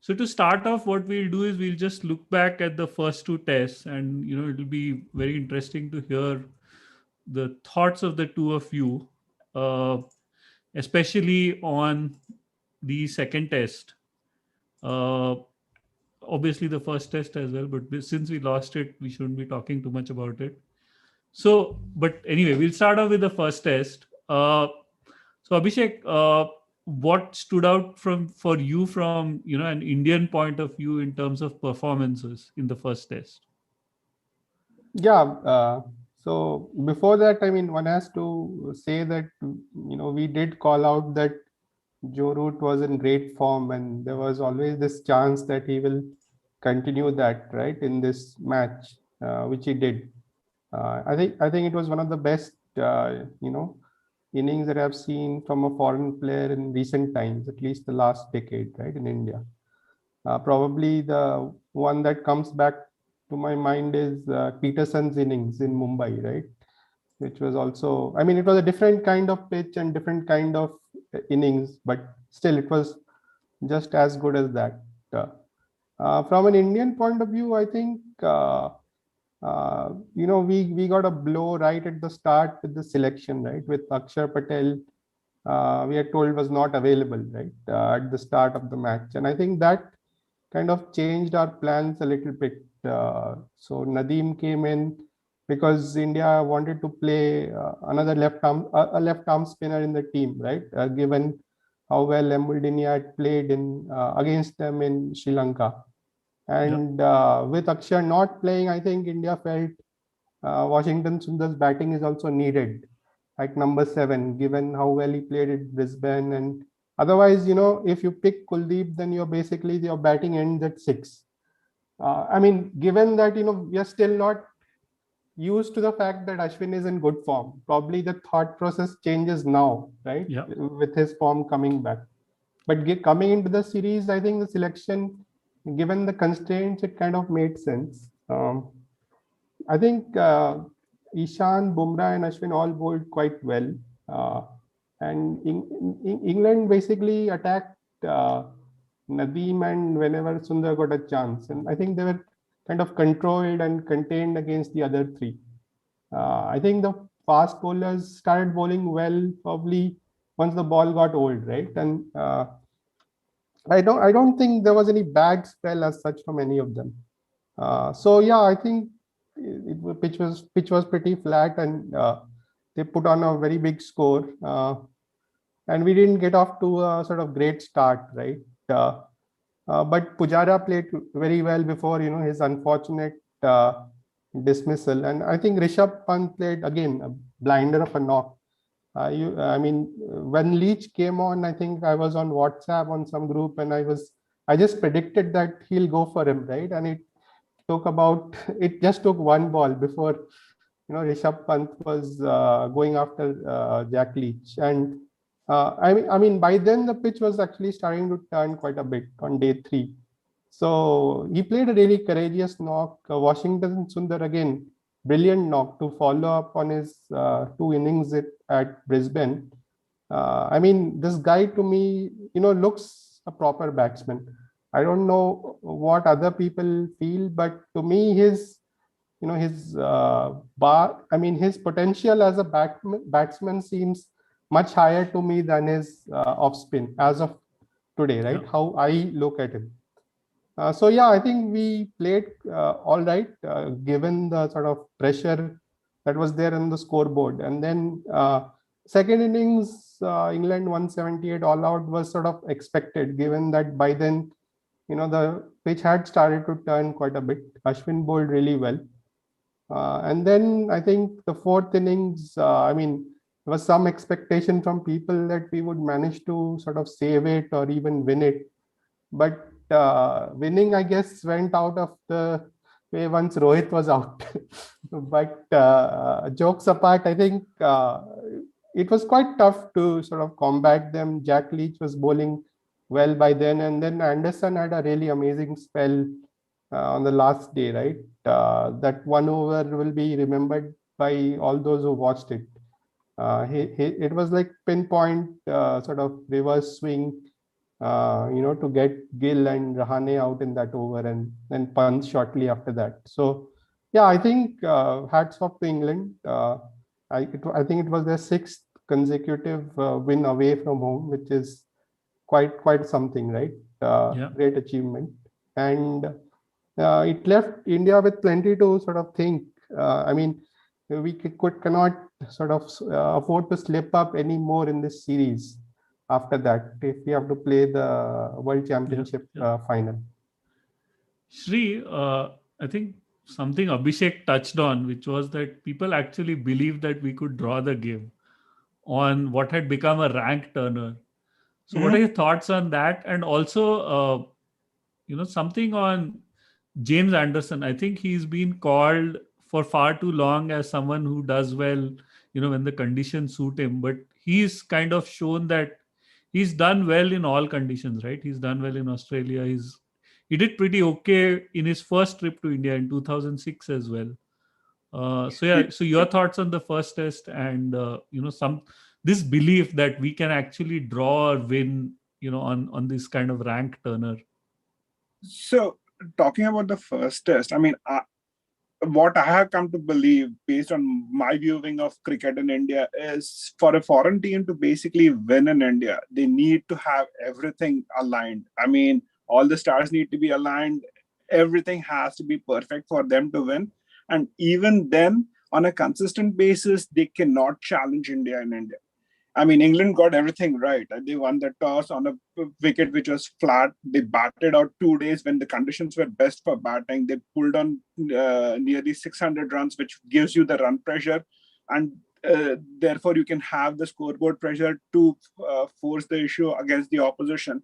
So to start off, what we'll do is we'll just look back at the first two tests, and it'll be very interesting to hear the thoughts of the two of you, uh, especially on the second test. Uh, Obviously, the first test as well, but since we lost it, we shouldn't be talking too much about it. So, but anyway, we'll start off with the first test. So Abhishek, what stood out from for you from an Indian point of view in terms of performances in the first test? Yeah. So before that, I mean, one has to say that, we did call out that Joe Root was in great form, and there was always this chance that he will continue that, right, in this match, which he did. I think it was one of the best, innings that I've seen from a foreign player in recent times, at least the last decade, right, in India. Probably the one that comes back to my mind is Peterson's innings in Mumbai, right? Which was also, I mean, it was a different kind of pitch and different kind of innings, but still it was just as good as that. From an Indian point of view, I think, we got a blow right at the start with the selection, right? With Akshar Patel, we are told was not available, right, at the start of the match. And I think that kind of changed our plans a little bit. So Nadeem came in because India wanted to play another a left arm spinner in the team, right? Given how well Embuldinia had played in against them in Sri Lanka, and with Akshar not playing, I think India felt Washington Sundar's batting is also needed at number 7, given how well he played at Brisbane. And otherwise, if you pick Kuldeep, then your batting ends at 6. I mean, given that, we are still not used to the fact that Ashwin is in good form, probably the thought process changes now, right? Yeah. With his form coming back. But coming into the series, I think the selection, given the constraints, it kind of made sense. I think Ishan, Bumrah, and Ashwin all bowled quite well. And England basically attacked Nadeem and whenever Sundar got a chance. And I think they were kind of controlled and contained against the other three. I think the fast bowlers started bowling well probably once the ball got old, right? And I don't think there was any bad spell as such from any of them. So yeah, I think pitch was pretty flat, and they put on a very big score, and we didn't get off to a sort of great start, right? But Pujara played very well before his unfortunate dismissal, and I think Rishabh Pant played again a blinder of a knock. I mean, when Leach came on, I think I was on WhatsApp on some group, and I just predicted that he'll go for him, right? And it just took one ball before Rishabh Pant was going after Jack Leach, and I mean, by then the pitch was actually starting to turn quite a bit on day 3. So he played a really courageous knock. Washington Sundar again, brilliant knock to follow up on his 2 innings at Brisbane. I mean, this guy to me, looks a proper batsman. I don't know what other people feel, but to me, his his potential as a batsman seems much higher to me than his off spin as of today, right? Yeah. How I look at him. So yeah, I think we played all right, given the sort of pressure that was there on the scoreboard. And then second innings, England 178 all out was sort of expected, given that by then, the pitch had started to turn quite a bit. Ashwin bowled really well. And then I think the fourth innings, there was some expectation from people that we would manage to sort of save it or even win it. But winning, I guess, went out of the way once Rohit was out. But jokes apart, I think it was quite tough to sort of combat them. Jack Leach was bowling well by then, and then Anderson had a really amazing spell on the last day, right? That one over will be remembered by all those who watched it. It was like pinpoint sort of reverse swing, to get Gill and Rahane out in that over, and then Pant shortly after that. So, yeah, I think hats off to England. I think it was their 6th consecutive win away from home, which is quite something, right? Yeah. Great achievement, and it left India with plenty to sort of think. We cannot sort of afford to slip up any more in this series after that if we have to play the World Championship final. Shri, I think something Abhishek touched on, which was that people actually believed that we could draw the game on what had become a rank turner. So, what are your thoughts on that? And also, something on James Anderson. I think he's been called for far too long as someone who does well, when the conditions suit him. But he's kind of shown that he's done well in all conditions, right? He's done well in Australia. He did pretty okay in his first trip to India in 2006 as well. So yeah, so your thoughts on the first test, and some this belief that we can actually draw or win, on this kind of rank turner. So, talking about the first test, what I have come to believe based on my viewing of cricket in India is for a foreign team to basically win in India, they need to have everything aligned. All the stars need to be aligned. Everything has to be perfect for them to win. And even then, on a consistent basis, they cannot challenge India in India. England got everything right. They won the toss on a wicket which was flat. They batted out 2 days when the conditions were best for batting. They pulled on nearly 600 runs, which gives you the run pressure. And therefore, you can have the scoreboard pressure to force the issue against the opposition.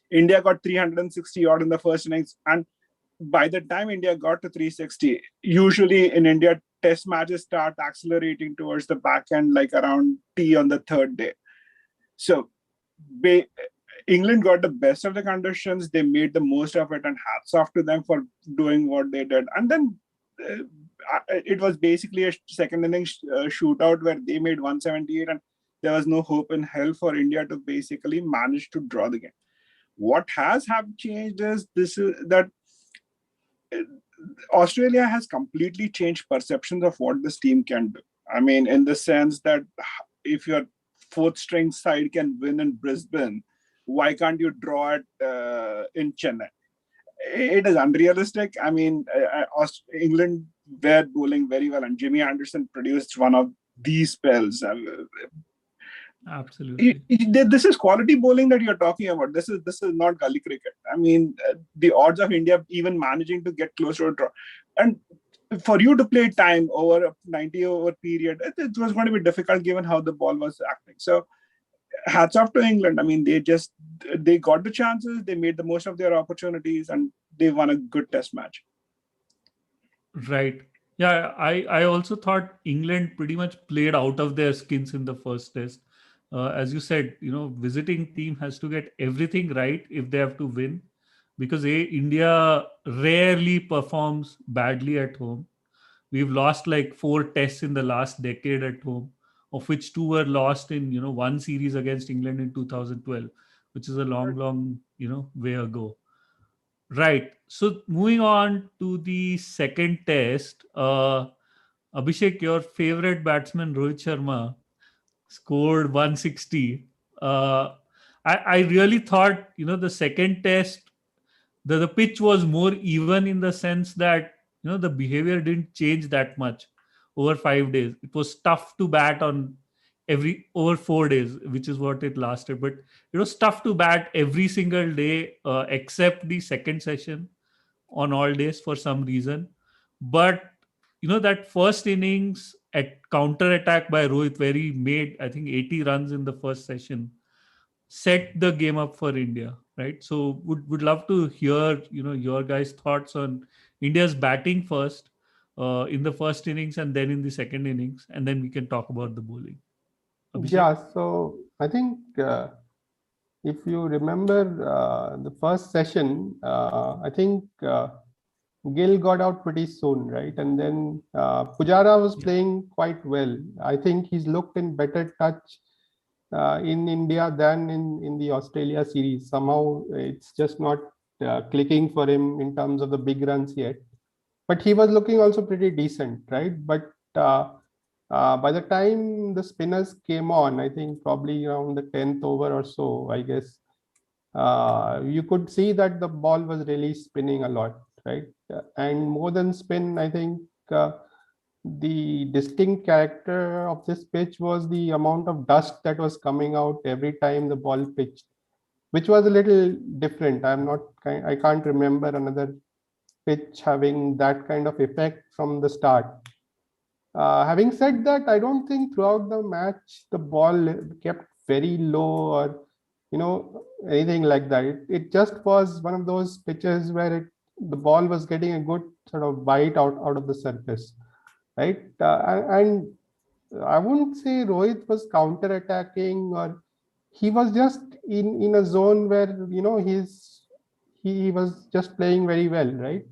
India got 360 odd in the first innings. And by the time India got to 360, usually in India, test matches start accelerating towards the back end, like around T on the third day. So England got the best of the conditions. They made the most of it, and hats off to them for doing what they did. And then it was basically a second innings shootout where they made 178, and there was no hope in hell for India to basically manage to draw the game. What has changed is that Australia has completely changed perceptions of what this team can do. In the sense that if your fourth string side can win in Brisbane, why can't you draw it in Chennai? It is unrealistic. England were bowling very well, and Jimmy Anderson produced one of these spells. Absolutely. This is quality bowling that you're talking about. This is not gully cricket. The odds of India even managing to get close to a draw, and for you to play time over a 90-over period, it was going to be difficult given how the ball was acting. So, hats off to England. They got the chances, they made the most of their opportunities, and they won a good test match. Right. Yeah, I also thought England pretty much played out of their skins in the first test. As you said, visiting team has to get everything right if they have to win, because India rarely performs badly at home. We've lost like 4 tests in the last decade at home, of which 2 were lost in one series against England in 2012, which is a long way ago. Right. So moving on to the second test, Abhishek, your favorite batsman Rohit Sharma scored 160. Uh, I really thought the second test, the pitch was more even, in the sense that the behavior didn't change that much over 5 days. It was tough to bat on every over 4 days, which is what it lasted. But it was tough to bat every single day, except the second session on all days for some reason. But that first innings at counter attack by Rohit, where he made I think 80 runs in the first session, set the game up for India, right? So would love to hear your guys' thoughts on India's batting first, in the first innings, and then in the second innings, and then we can talk about the bowling. Abhishek. Yeah, so I think if you remember the first session, I think Gill got out pretty soon, right? And then Pujara was playing quite well. I think he's looked in better touch in India than in the Australia series. Somehow it's just not clicking for him in terms of the big runs yet. But he was looking also pretty decent, right? But by the time the spinners came on, I think probably around the 10th over or so, I guess, you could see that the ball was really spinning a lot, right? And more than spin, I think the distinct character of this pitch was the amount of dust that was coming out every time the ball pitched, which was a little different. I can't remember another pitch having that kind of effect from the start. Having said that, I don't think throughout the match the ball kept very low or anything like that. It just was one of those pitches where the ball was getting a good sort of bite out of the surface, right? And I wouldn't say Rohit was counter attacking, or he was just in a zone where he was just playing very well, right?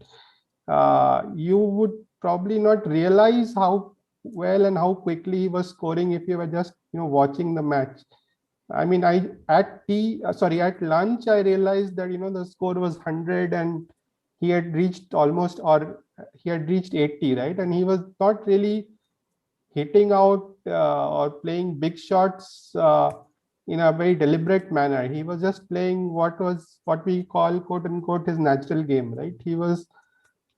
You would probably not realize how well and how quickly he was scoring if you were just watching the match. I mean, at lunch I realized that the score was 100 and he had reached almost, or he had reached 80, right? And he was not really hitting out or playing big shots in a very deliberate manner. He was just playing what we call, quote unquote, his natural game, right? He was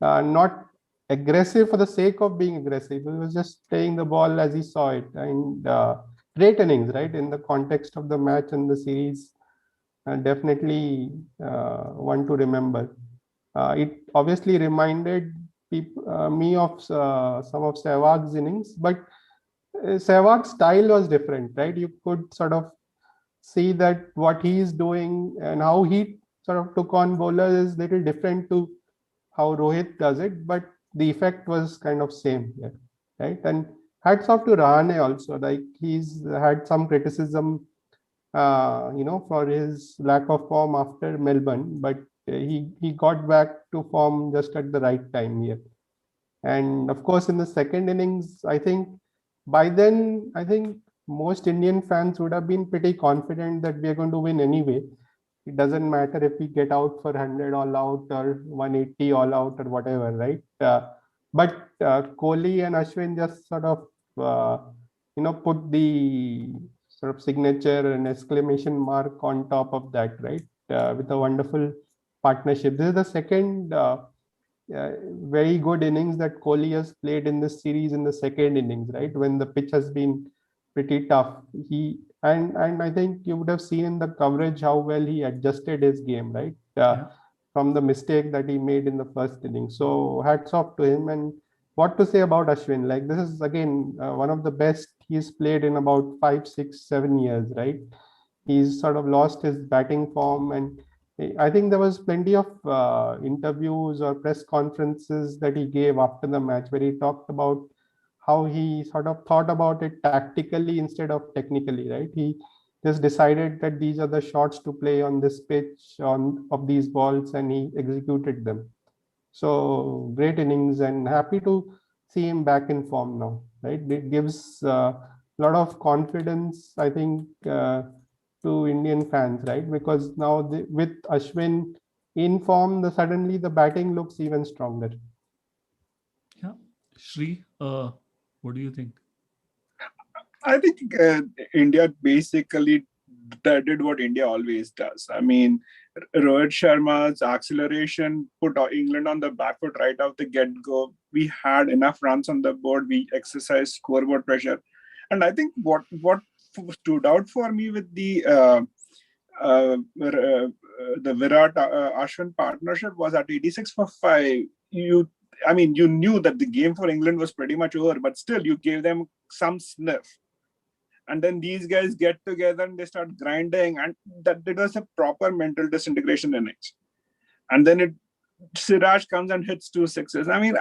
not aggressive for the sake of being aggressive. He was just playing the ball as he saw it. And great innings, right? In the context of the match and the series, definitely one to remember. It obviously reminded me of some of Sehwag's innings, but Sehwag's style was different, right? You could sort of see that what he is doing and how he sort of took on bowlers is little different to how Rohit does it, but the effect was kind of same here, right? And hats off to Rahane also. Like, he's had some criticism, for his lack of form after Melbourne, but he got back to form just at the right time here. And of course, in the second innings, I think by then, I think most Indian fans would have been pretty confident that we are going to win anyway. It doesn't matter if we get out for 100 all out or 180 all out or whatever, right? But Kohli and Ashwin just sort of, put the sort of signature and exclamation mark on top of that, right? With a wonderful partnership. This is the second very good innings that Kohli has played in this series in the second innings, right? When the pitch has been pretty tough. And I think you would have seen in the coverage how well he adjusted his game, right? From the mistake that he made in the first inning. So hats off to him. And what to say about Ashwin? Like, this is again one of the best he's played in about 5, 6, 7 years, right? He's sort of lost his batting form, and I think there was plenty of interviews or press conferences that he gave after the match where he talked about how he sort of thought about it tactically instead of technically, right? He just decided that these are the shots to play on this pitch on of these balls, and he executed them. So great innings, and happy to see him back in form now, right? It gives a lot of confidence, I think, to Indian fans, right? Because now with Ashwin in form, suddenly the batting looks even stronger. Yeah. Shri, what do you think? I think India basically did what India always does. I mean, Rohit Sharma's acceleration put England on the back foot right off the get-go. We had enough runs on the board. We exercised scoreboard pressure, and I think what stood out for me with the Virat Ashwin partnership was at 86 for 5. You knew that the game for England was pretty much over, but still you gave them some sniff. And then these guys get together and they start grinding, and that it was a proper mental disintegration innings. And then Siraj comes and hits 2 6s. I mean,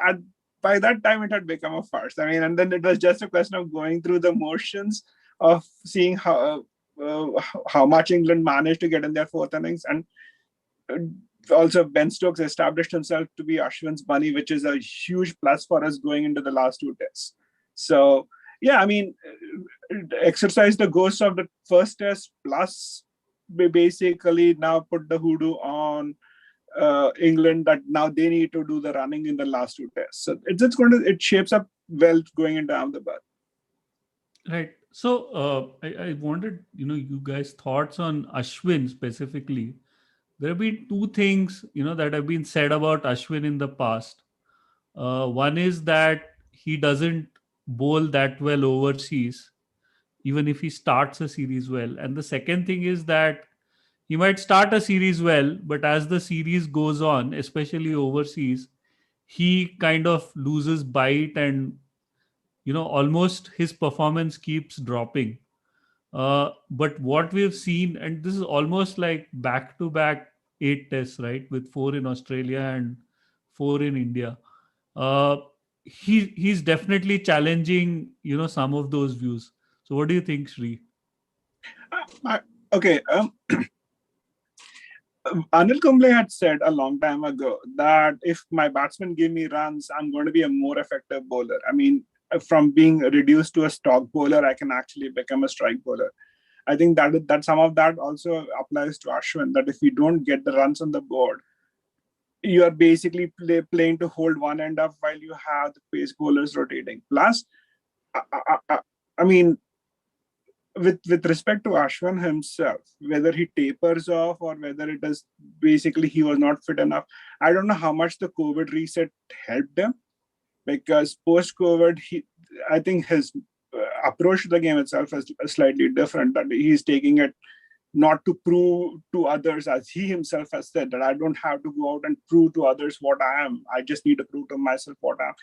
by that time it had become a farce. I mean, and then it was just a question of going through the motions of seeing how much England managed to get in their fourth innings, and also Ben Stokes established himself to be Ashwin's bunny, which is a huge plus for us going into the last 2 tests. So yeah, I mean, exercise the ghosts of the first test, plus basically now put the hoodoo on England that now they need to do the running in the last 2 tests. So it shapes up well going into Ahmedabad. Right. So I wanted, you guys' thoughts on Ashwin specifically. There have been two things, that have been said about Ashwin in the past. One is that he doesn't bowl that well overseas, even if he starts a series well. And the second thing is that he might start a series well, but as the series goes on, especially overseas, he kind of loses bite, and almost his performance keeps dropping. But what we've seen, and this is almost like back to back 8 tests, right, with 4 in Australia and 4 in India. uh, he's definitely challenging some of those views. So what do you think, Sri? Okay, Anil Kumble had said a long time ago that if my batsmen give me runs, I'm going to be a more effective bowler. I mean, from being reduced to a stock bowler, I can actually become a strike bowler. I think that some of that also applies to Ashwin, that if you don't get the runs on the board, you are basically playing to hold one end up while you have the pace bowlers rotating. Plus, I mean, with respect to Ashwin himself, whether he tapers off or whether it is basically he was not fit enough, I don't know how much the COVID reset helped him, because post-COVID, I think his approach to the game itself is slightly different. That he's taking it not to prove to others, as he himself has said, that I don't have to go out and prove to others what I am. I just need to prove to myself what I am,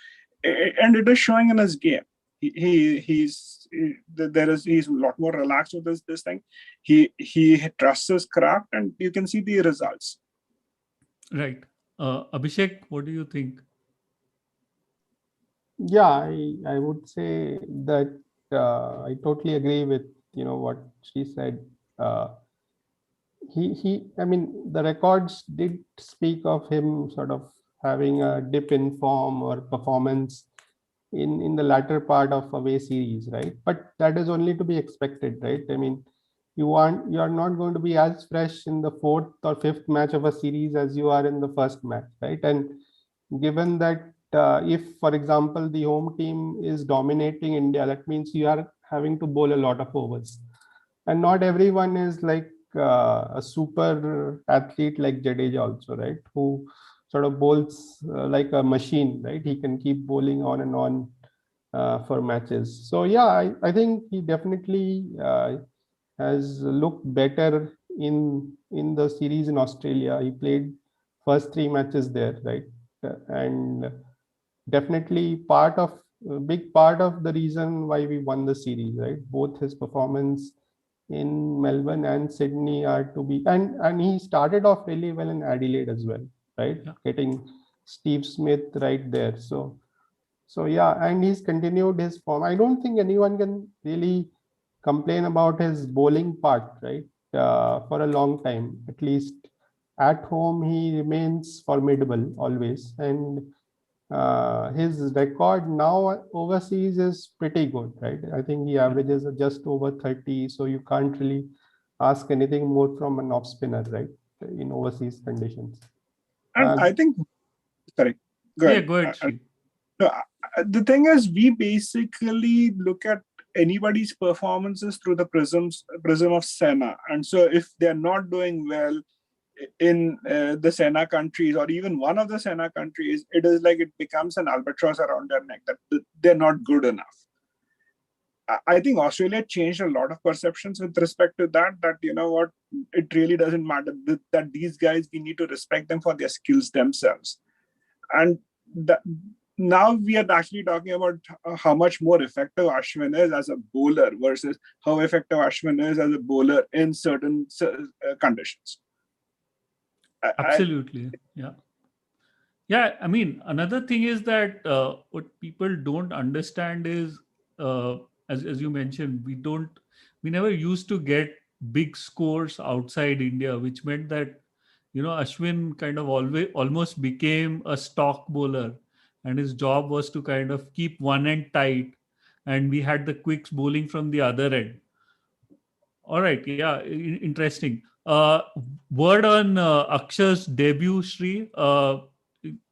and it is showing in his game. He's a lot more relaxed with this thing. He trusts his craft, and you can see the results. Right. Abhishek, what do you think? Yeah, I would say that I totally agree with what she said. Uh, I mean, the records did speak of him sort of having a dip in form or performance in the latter part of away series, right? But that is only to be expected, right? I mean, you are not going to be as fresh in the fourth or fifth match of a series as you are in the first match, right? And given that if, for example, the home team is dominating India, that means you are having to bowl a lot of overs, and not everyone is like a super athlete like Jadeja also, right? Who sort of bowls like a machine, right? He can keep bowling on and on for matches. So yeah, I think he definitely has looked better in the series in Australia. He played first 3 matches there, right? And definitely a big part of the reason why we won the series, right? Both his performance in Melbourne and Sydney are to be, and he started off really well in Adelaide as well, right? Yeah. Getting Steve Smith right there. So yeah, and he's continued his form. I don't think anyone can really complain about his bowling part, right? For a long time, at least at home, he remains formidable always, and his record now overseas is pretty good, right? I think he averages just over 30, so you can't really ask anything more from an off spinner, right? In overseas conditions. And I think, sorry, go Yeah, ahead. go ahead, Sri. No, the thing is, we basically look at anybody's performances through the prism of Senna, and so if they're not doing well in the Senna countries or even one of the Senna countries, it is like it becomes an albatross around their neck that they're not good enough. I think Australia changed a lot of perceptions with respect to that. That you know what, it really doesn't matter that these guys, we need to respect them for their skills themselves, and that now we are actually talking about how much more effective Ashwin is as a bowler versus how effective Ashwin is as a bowler in certain conditions. Absolutely. Yeah. Yeah. I mean, another thing is that what people don't understand is, uh, as you mentioned, we never used to get big scores outside India, which meant that, Ashwin kind of almost became a stock bowler, and his job was to kind of keep one end tight, and we had the quicks bowling from the other end. All right, yeah, interesting. Word on Akshar's debut, Sri,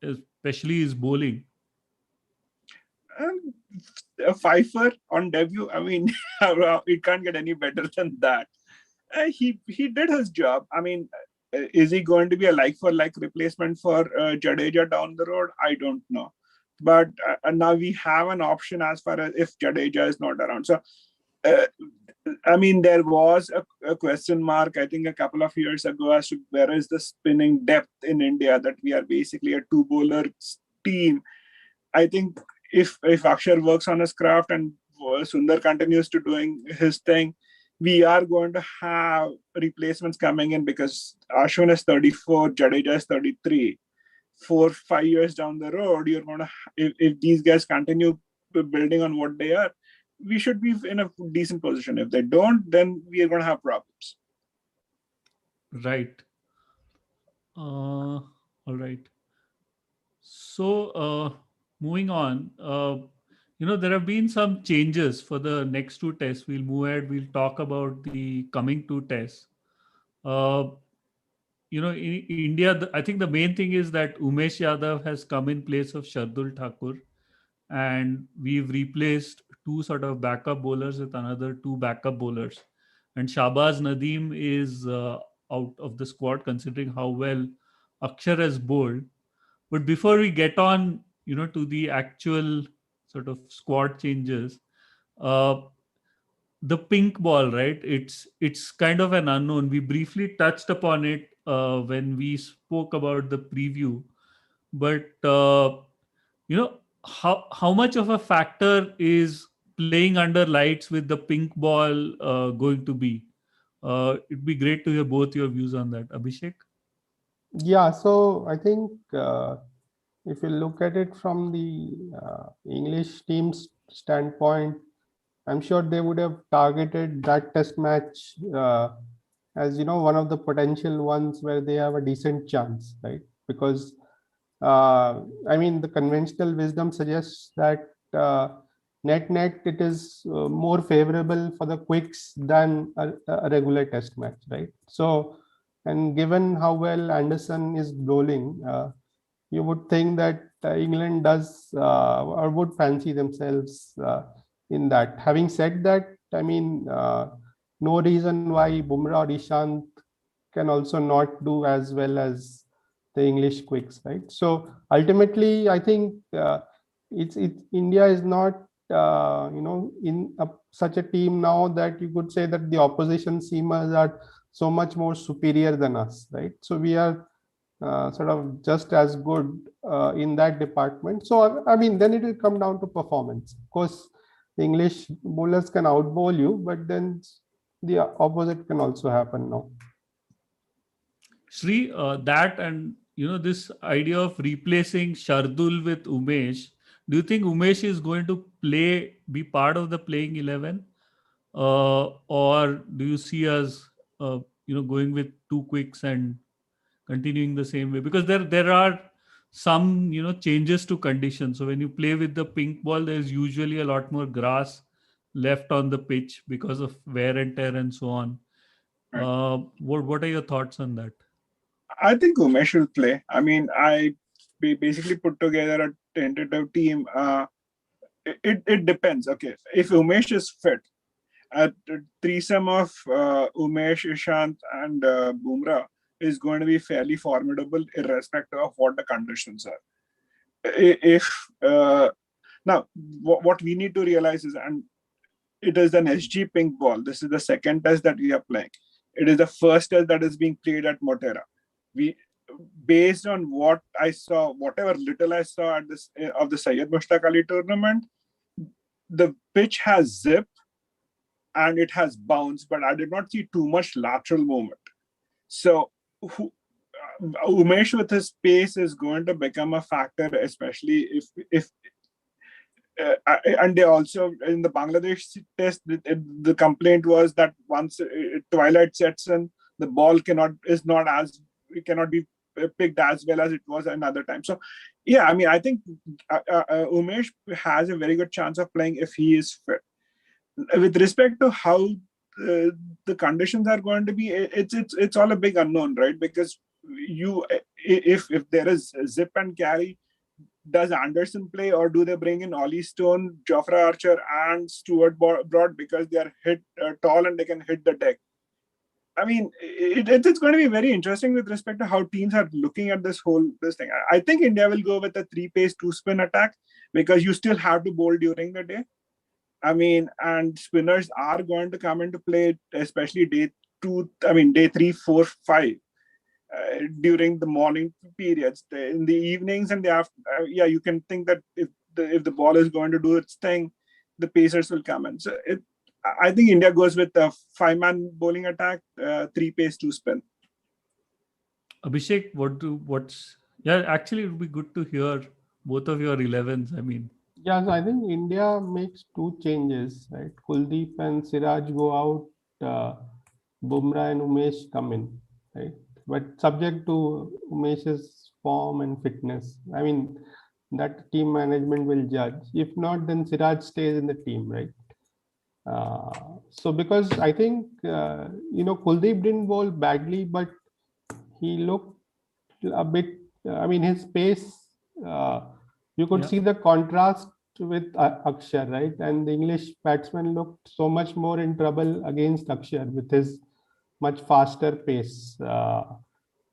especially his bowling. And a fifer on debut, I mean, it can't get any better than that. He did his job. I mean, is he going to be a like for like replacement for Jadeja down the road? I don't know. But now we have an option as far as if Jadeja is not around. So, uh, I mean, there was a question mark, I think, a couple of years ago as to where is the spinning depth in India, that we are basically a two bowler team. I think if Akshar works on his craft and Sundar continues to doing his thing, we are going to have replacements coming in because Ashwin is 34, Jadeja is 33. 4 5 years down the road, you're going to, if these guys continue building on what they are, we should be in a decent position. If they don't, then we are going to have problems. Right. All right. So, moving on, there have been some changes for the next two tests. We'll move ahead. We'll talk about the coming two tests. Uh, in India, I think the main thing is that Umesh Yadav has come in place of Shardul Thakur, and we've replaced two sort of backup bowlers with another two backup bowlers. And Shahbaz Nadeem is out of the squad, considering how well Akshar has bowled. But before we get on, to the actual sort of squad changes, uh, the pink ball, right? It's kind of an unknown. We briefly touched upon it when we spoke about the preview, but how much of a factor is playing under lights with the pink ball going to be? It'd be great to hear both your views on that, Abhishek. Yeah, so I think if you look at it from the English team's standpoint, I'm sure they would have targeted that test match as one of the potential ones where they have a decent chance, right? Because I mean, the conventional wisdom suggests that net it is more favorable for the quicks than a regular test match, right? So, and given how well Anderson is bowling, you would think that England does or would fancy themselves in that. Having said that, I mean, no reason why Bumrah or Ishant can also not do as well as the English quicks, right? So ultimately, I think it's India is not in such a team now that you could say that the opposition seamers are so much more superior than us, right? So we are sort of just as good in that department. So I mean, then it will come down to performance. Of course, the English bowlers can outbowl you, but then the opposite can also happen now. Shri, that and this idea of replacing Shardul with Umesh. Do you think Umesh is going to be part of the playing 11, or do you see us, going with two quicks and continuing the same way? Because there are some changes to conditions. So when you play with the pink ball, there's usually a lot more grass left on the pitch because of wear and tear and so on. Right. What are your thoughts on that? I think Umesh will play. I mean, basically put together a tentative team. It depends. Okay, if Umesh is fit, a threesome of Umesh, Ishant, and Bumrah is going to be fairly formidable, irrespective of what the conditions are. If now, what we need to realize is, and it is an SG pink ball. This is the second test that we are playing. It is the first test that is being played at Motera. We, based on what I saw, whatever little I saw at this of the Syed Mushtaq Ali tournament, the pitch has zip and it has bounce, but I did not see too much lateral movement. So Umesh with his pace is going to become a factor, especially if and they also in the Bangladesh test, the complaint was that once twilight sets in, the ball cannot be picked as well as it was another time. So yeah, I mean, I think Umesh has a very good chance of playing if he is fit. With respect to how the conditions are going to be, it's all a big unknown, right? Because if there is zip and carry, does Anderson play, or do they bring in Ollie Stone, Jofra Archer, and Stuart Broad because they are tall and they can hit the deck? I mean, it's going to be very interesting with respect to how teams are looking at this thing. I think India will go with a 3-pace 2-spin attack because you still have to bowl during the day. I mean, and spinners are going to come into play, especially day 3, 4, 5. During the morning periods, in the evenings and the after, you can think that if the ball is going to do its thing, the pacers will come in. So I think India goes with a 5-man bowling attack, 3-pace 2-spin. Abhishek, actually it would be good to hear both of your 11s. I mean, yeah, so I think India makes two changes, right? Kuldeep and Siraj go out, Bumrah and Umesh come in, right? But subject to Umesh's form and fitness. I mean, that team management will judge. If not, then Siraj stays in the team, right? So because I think, Kuldeep didn't bowl badly, but he looked a bit, his pace, you could see the contrast with Akshar, right? And the English batsman looked so much more in trouble against Akshar with his much faster pace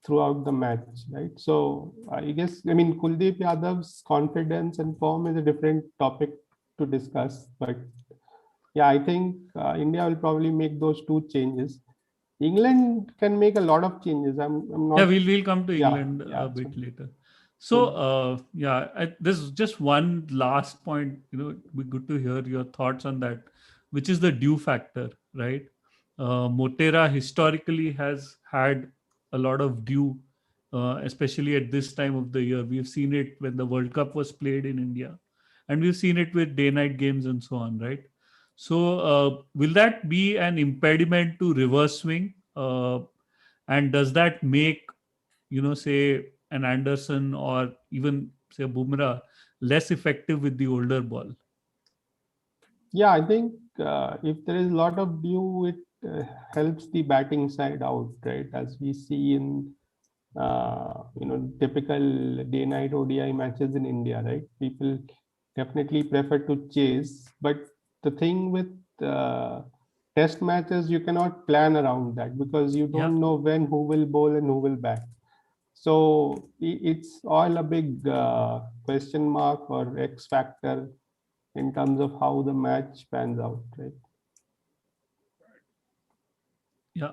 throughout the match, right? So I guess, Kuldeep Yadav's confidence and form is a different topic to discuss, but yeah, I think India will probably make those two changes. England can make a lot of changes. I'm not. Yeah, we'll come to England a bit later. So this is just one last point. It'd be good to hear your thoughts on that, which is the dew factor, right? Motera historically has had a lot of dew, especially at this time of the year. We've seen it when the World Cup was played in India, and we've seen it with day-night games and so on, right? So will that be an impediment to reverse swing? And does that make, say an Anderson or even say Bumrah less effective with the older ball? Yeah, I think if there is a lot of dew, it helps the batting side out, right? As we see in typical day-night ODI matches in India, right? People definitely prefer to chase, but the thing with test matches, you cannot plan around that because you don't know when who will bowl and who will bat. So it's all a big question mark or X factor in terms of how the match pans out, right? Yeah.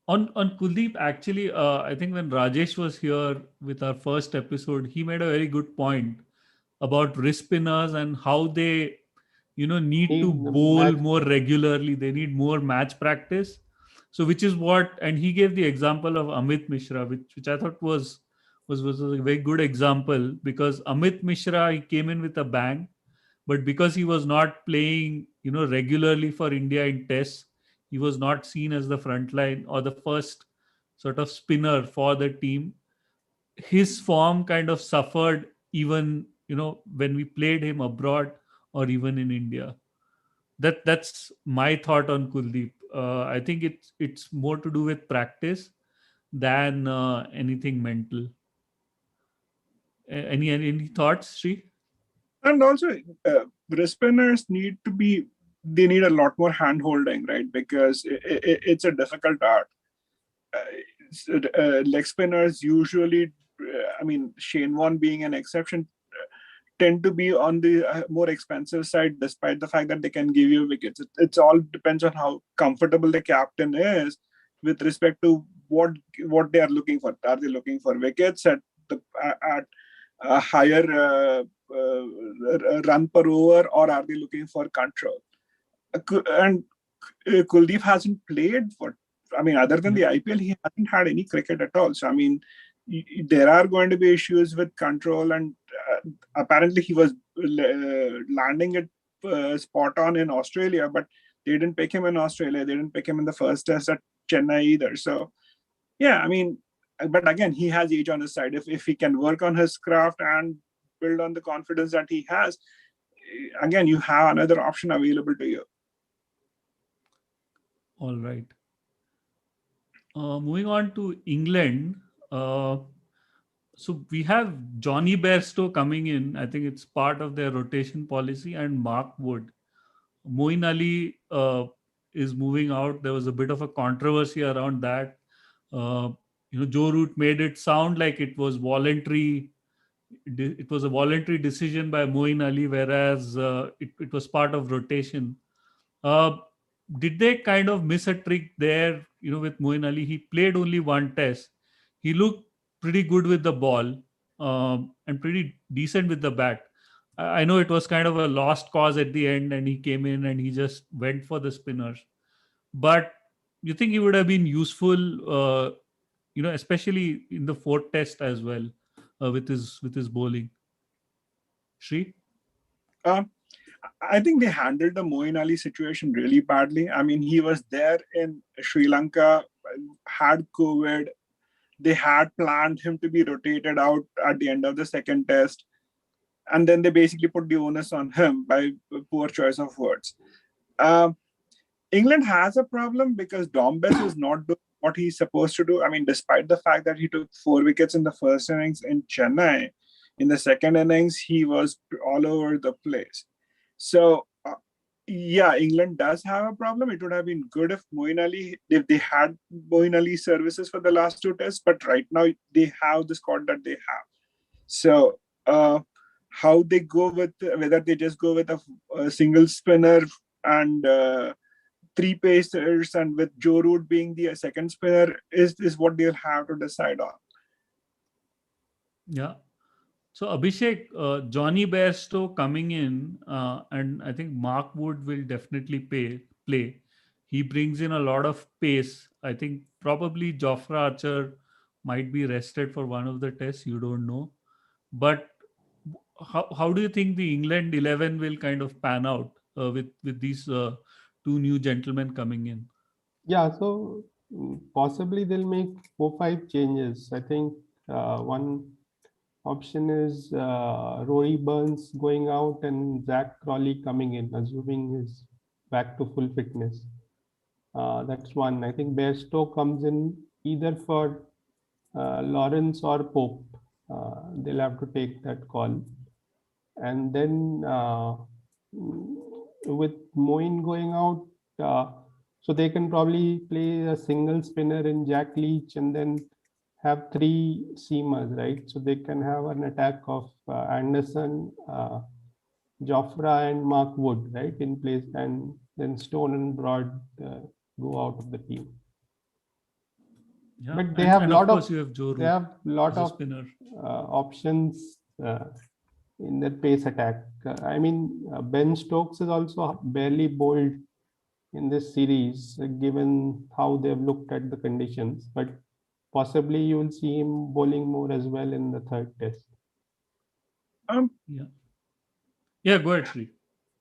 On Kuldeep, actually, I think when Rajesh was here with our first episode, he made a very good point about wrist spinners and how they, need to Need the bowl match. more regularly. They need more match practice. So which is what, and he gave the example of Amit Mishra, which I thought was a very good example, because Amit Mishra, he came in with a bang, but because he was not playing regularly for India in tests, he was not seen as the front line or the first sort of spinner for the team. His form kind of suffered, even when we played him abroad or even in India. That's my thought on Kuldeep. I think it's more to do with practice than anything mental. Any thoughts, Sri? And also, wrist spinners they need a lot more hand holding, right? Because it's a difficult art. Leg spinners usually, Shane Warne being an exception, tend to be on the more expensive side, despite the fact that they can give you wickets. It's all depends on how comfortable the captain is with respect to what they are looking for. Are they looking for wickets at a higher run per over, or are they looking for control? And Kuldeep hasn't played other than the IPL, he hasn't had any cricket at all. So, there are going to be issues with control, and apparently he was landing it spot on in Australia, but they didn't pick him in Australia. They didn't pick him in the first test at Chennai either. So, yeah, but again, he has age on his side. If he can work on his craft and build on the confidence that he has, again, you have another option available to you. All right. Moving on to England. So we have Johnny Bairstow coming in. I think it's part of their rotation policy, and Mark Wood. Moeen Ali is moving out. There was a bit of a controversy around that. Uh, Joe Root made it sound like it was voluntary. It was a voluntary decision by Moeen Ali, whereas it was part of rotation. Uh, did they kind of miss a trick there? With Moeen Ali, he played only one test. He looked pretty good with the ball, and pretty decent with the bat. I know it was kind of a lost cause at the end, and he came in and he just went for the spinners. But you think he would have been useful, especially in the fourth test as well, with his bowling? Shri? Um, I think they handled the Moeen Ali situation really badly. He was there in Sri Lanka, had COVID. They had planned him to be rotated out at the end of the second test. And then they basically put the onus on him by poor choice of words. Um, England has a problem because Dombes is not doing what he's supposed to do. Despite the fact that he took 4 wickets in the first innings in Chennai, in the second innings, he was all over the place. So, yeah, England does have a problem. It would have been good if they had Moeen Ali services for the last 2 tests, but right now they have the squad that they have. So, how they go with, whether they just go with a single spinner and 3 pacers, and with Joe Root being the second spinner, is what they'll have to decide on. Yeah. So Abhishek, Johnny Bairstow coming in, and I think Mark Wood will definitely play. He brings in a lot of pace. I think probably Jofra Archer might be rested for one of the tests. You don't know, but how do you think the England 11 will kind of pan out with these two new gentlemen coming in? Yeah, so possibly they'll make 4-5 changes. I think one option is Rory Burns going out and Zach Crawley coming in, assuming he's back to full fitness. That's one. I think Bairstow comes in either for Lawrence or Pope. They'll have to take that call. And then with Moeen going out, so they can probably play a single spinner in Jack Leach and then have 3 seamers, right? So they can have an attack of Anderson, Jofra, and Mark Wood, right, in place, and then Stone and Broad go out of the team. Yeah, But they and have of course you have Joe they Root have lot as a of spinner. options in their pace attack. Ben Stokes is also barely bowled in this series, given how they've looked at the conditions. But possibly you will see him bowling more as well in the third test. Yeah. Yeah, go ahead, Sri.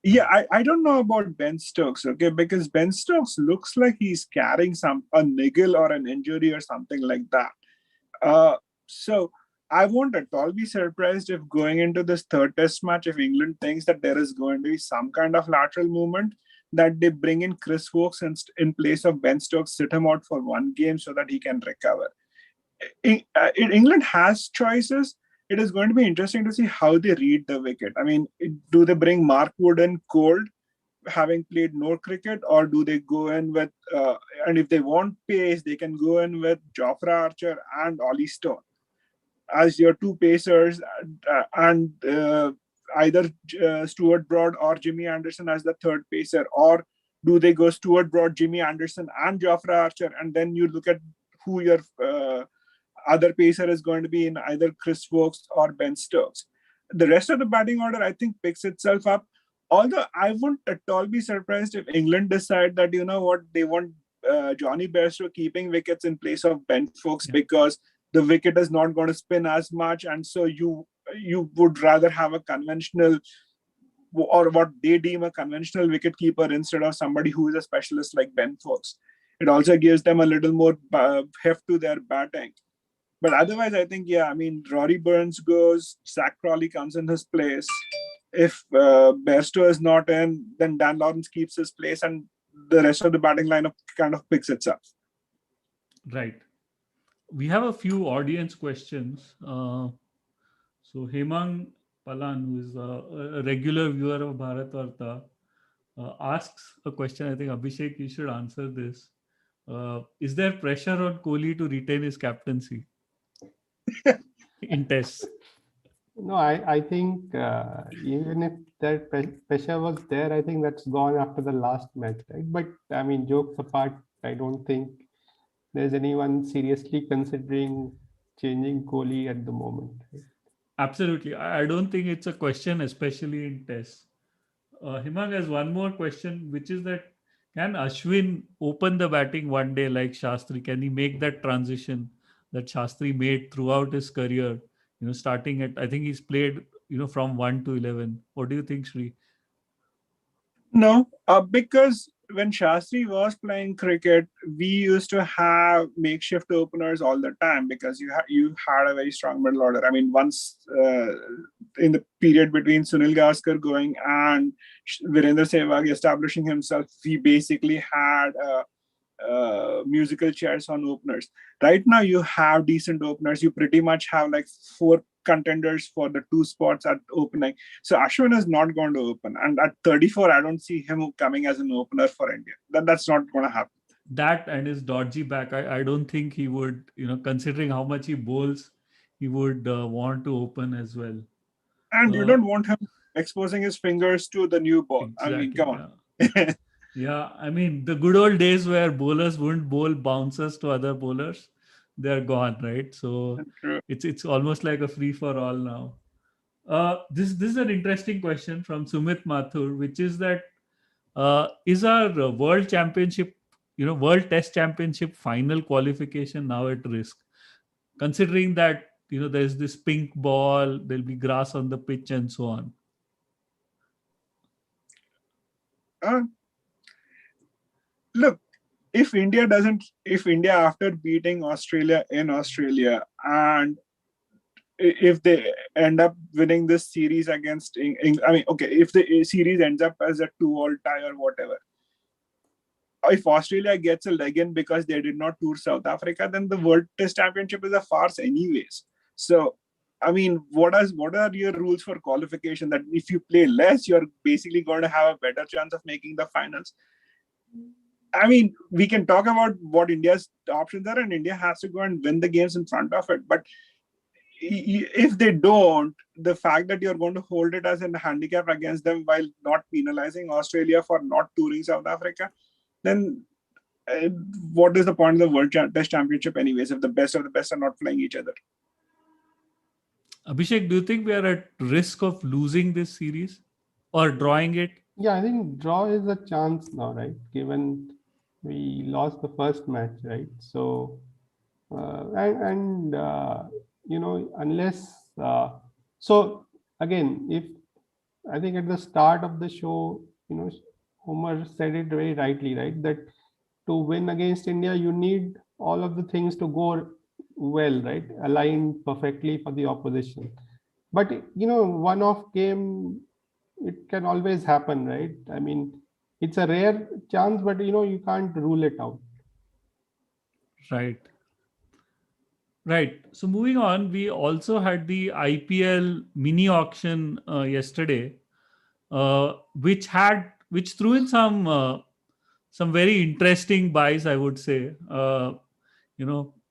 Yeah, I don't know about Ben Stokes, okay, because Ben Stokes looks like he's carrying a niggle or an injury or something like that. So I won't at all be surprised if going into this third test match, if England thinks that there is going to be some kind of lateral movement, that they bring in Chris Woakes in place of Ben Stokes, sit him out for one game so that he can recover. England has choices. It is going to be interesting to see how they read the wicket. I mean, do they bring Mark Wood in cold, having played no cricket, or do they go in with, and if they want pace, they can go in with Jofra Archer and Ollie Stone as your two pacers, and either Stuart Broad or Jimmy Anderson as the third pacer, or do they go Stuart Broad, Jimmy Anderson, and Jofra Archer, and then you look at who your other pacer is going to be in either Chris Woakes or Ben Stokes. The rest of the batting order, I think, picks itself up. Although I wouldn't at all be surprised if England decide that, you know what, they want Johnny Bairstow keeping wickets in place of Ben Stokes, because the wicket is not going to spin as much, and so you would rather have a conventional, or what they deem a conventional wicket keeper, instead of somebody who is a specialist like Ben Stokes. It also gives them a little more heft to their batting. But otherwise, I think, Rory Burns goes, Zach Crawley comes in his place. If Bairstow is not in, then Dan Lawrence keeps his place, and the rest of the batting lineup kind of picks itself. Right. We have a few audience questions. So Hemang Palan, who is a regular viewer of Bharatvaarta, asks a question. I think Abhishek, you should answer this. Is there pressure on Kohli to retain his captaincy in tests? No, I think even if that pressure was there, I think that's gone after the last match, right? But I mean, jokes apart, I don't think there's anyone seriously considering changing Kohli at the moment. Right? Absolutely. I don't think it's a question, especially in tests. Himang has one more question, which is that can Ashwin open the batting one day like Shastri? Can he make that transition that Shastri made throughout his career? Starting at, I think he's played, from 1 to 11. What do you think, Sri? No, because when Shastri was playing cricket, we used to have makeshift openers all the time, because you had a very strong middle order. I mean, once in the period between Sunil Gavaskar going and Virendra Sehwag establishing himself, we basically had musical chairs on openers. Right now, you have decent openers. You pretty much have like 4 contenders for the 2 spots at opening. So Ashwin is not going to open. And at 34, I don't see him coming as an opener for India. That's not going to happen. That and his dodgy back, I don't think he would, considering how much he bowls, he would want to open as well. And you don't want him exposing his fingers to the new ball. Exactly, I mean, come on. Yeah. Yeah, I mean, the good old days where bowlers wouldn't bowl bouncers to other bowlers, they're gone, right? So it's almost like a free for all now. This is an interesting question from Sumit Mathur, which is that is our World Championship, World Test Championship final qualification now at risk? Considering that there's this pink ball, there'll be grass on the pitch, and so on. Look, if India after beating Australia in Australia, and if they end up winning this series against if the series ends up as a 2-all tie or whatever, if Australia gets a leg in because they did not tour South Africa, then the World Test Championship is a farce anyways. So, I mean, what are your rules for qualification? That if you play less, you're basically going to have a better chance of making the finals. I mean, we can talk about what India's options are, and India has to go and win the games in front of it. But if they don't, the fact that you're going to hold it as a handicap against them while not penalizing Australia for not touring South Africa, then what is the point of the World Test Championship anyways if the best of the best are not playing each other? Abhishek, do you think we are at risk of losing this series or drawing it? Yeah, I think draw is a chance now, right? Given we lost the first match, right? So, unless, so again, if I think at the start of the show, Homer said it very rightly, right? That to win against India, you need all of the things to go well, right? Aligned perfectly for the opposition. But one-off game, it can always happen, right? I mean, it's a rare chance, but you can't rule it out. Right. Right. So moving on, we also had the IPL mini auction yesterday, which threw in some very interesting buys, I would say.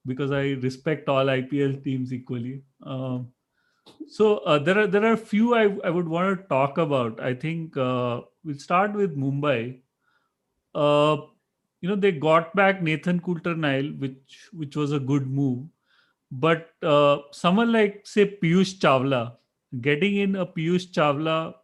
Because I respect all IPL teams equally. So there are a few I would want to talk about. I think we'll start with Mumbai. Uh, they got back Nathan Coulter-Nile, which was a good move. But someone like, say, Piyush Chawla, getting in a Piyush Chawla,